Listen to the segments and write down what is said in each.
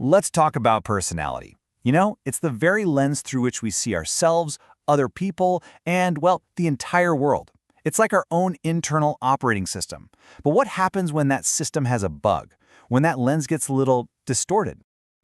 Let's talk about personality. It's the very lens through which we see ourselves, other people, and, well, the entire world. It's like our own internal operating system. But what happens when that system has a bug? When that lens gets a little distorted?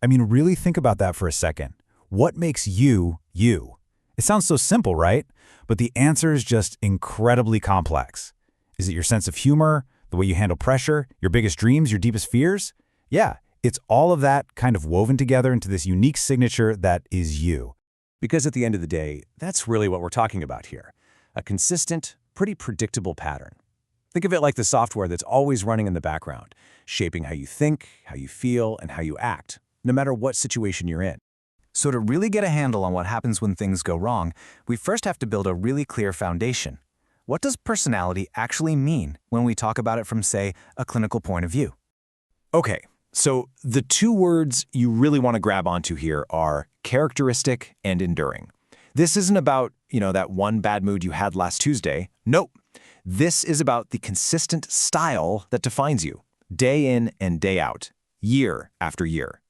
Really think about that for a second. What makes you, you? It sounds so simple, right? But the answer is just incredibly complex. Is it your sense of humor, the way you handle pressure, your biggest dreams, your deepest fears? Yeah, it's all of that kind of woven together into this unique signature that is you. Because at the end of the day, that's really what we're talking about here. A consistent, pretty predictable pattern. Think of it like the software that's always running in the background, shaping how you think, how you feel, and how you act, no matter what situation you're in. So to really get a handle on what happens when things go wrong, we first have to build a really clear foundation. What does personality actually mean when we talk about it from, say, a clinical point of view? Okay, so the two words you really want to grab onto here are characteristic and enduring. This isn't about, that one bad mood you had last Tuesday. Nope. This is about the consistent style that defines you, day in and day out, year after year.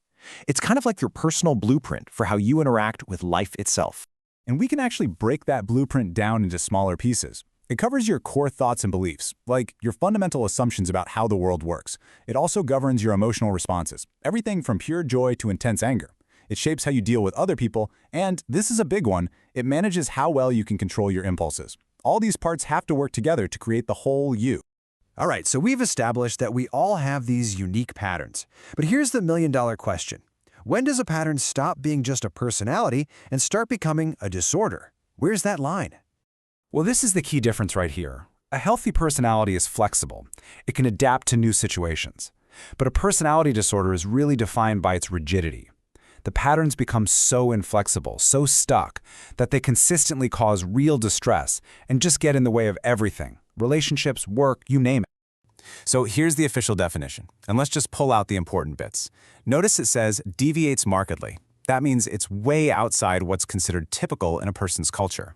It's kind of like your personal blueprint for how you interact with life itself. And we can actually break that blueprint down into smaller pieces. It covers your core thoughts and beliefs, like your fundamental assumptions about how the world works. It also governs your emotional responses, everything from pure joy to intense anger. It shapes how you deal with other people, and this is a big one, it manages how well you can control your impulses. All these parts have to work together to create the whole you. All right, so we've established that we all have these unique patterns. But here's the million-dollar question. When does a pattern stop being just a personality and start becoming a disorder? Where's that line? Well, this is the key difference right here. A healthy personality is flexible. It can adapt to new situations. But a personality disorder is really defined by its rigidity. The patterns become so inflexible, so stuck, that they consistently cause real distress and just get in the way of everything. Relationships, work, you name it. So here's the official definition, and let's just pull out the important bits. Notice it says deviates markedly. That means it's way outside what's considered typical in a person's culture.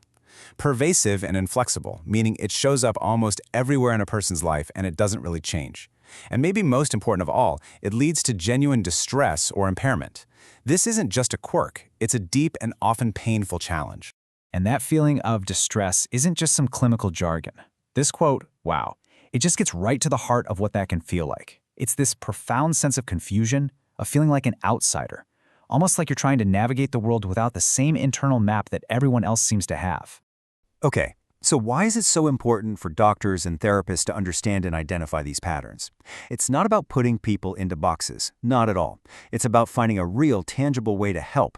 Pervasive and inflexible, meaning it shows up almost everywhere in a person's life and it doesn't really change. And maybe most important of all, it leads to genuine distress or impairment. This isn't just a quirk, it's a deep and often painful challenge. And that feeling of distress isn't just some clinical jargon. This quote, wow, it just gets right to the heart of what that can feel like. It's this profound sense of confusion, of feeling like an outsider, almost like you're trying to navigate the world without the same internal map that everyone else seems to have. Okay, so why is it so important for doctors and therapists to understand and identify these patterns? It's not about putting people into boxes, not at all. It's about finding a real, tangible way to help.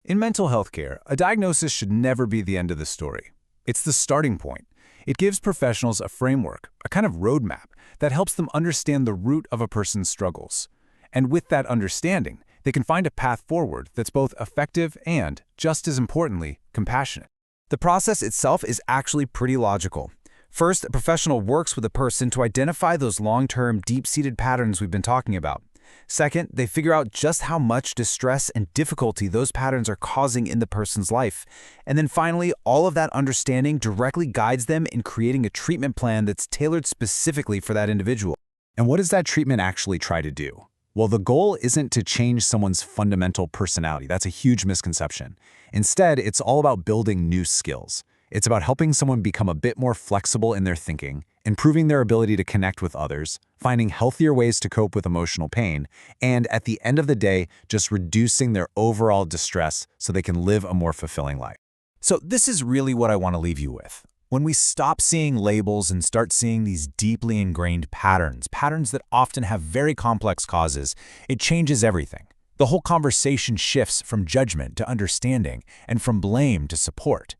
In mental health care, a diagnosis should never be the end of the story. It's the starting point. It gives professionals a framework, a kind of roadmap, that helps them understand the root of a person's struggles. And with that understanding, they can find a path forward that's both effective and, just as importantly, compassionate. The process itself is actually pretty logical. First, a professional works with a person to identify those long-term, deep-seated patterns we've been talking about. Second, they figure out just how much distress and difficulty those patterns are causing in the person's life. And then finally, all of that understanding directly guides them in creating a treatment plan that's tailored specifically for that individual. And what does that treatment actually try to do? Well, the goal isn't to change someone's fundamental personality. That's a huge misconception. Instead, it's all about building new skills. It's about helping someone become a bit more flexible in their thinking, improving their ability to connect with others, finding healthier ways to cope with emotional pain, and at the end of the day, just reducing their overall distress so they can live a more fulfilling life. So this is really what I want to leave you with. When we stop seeing labels and start seeing these deeply ingrained patterns that often have very complex causes, it changes everything. The whole conversation shifts from judgment to understanding and from blame to support.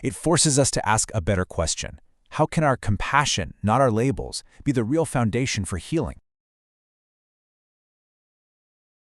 It forces us to ask a better question. How can our compassion, not our labels, be the real foundation for healing?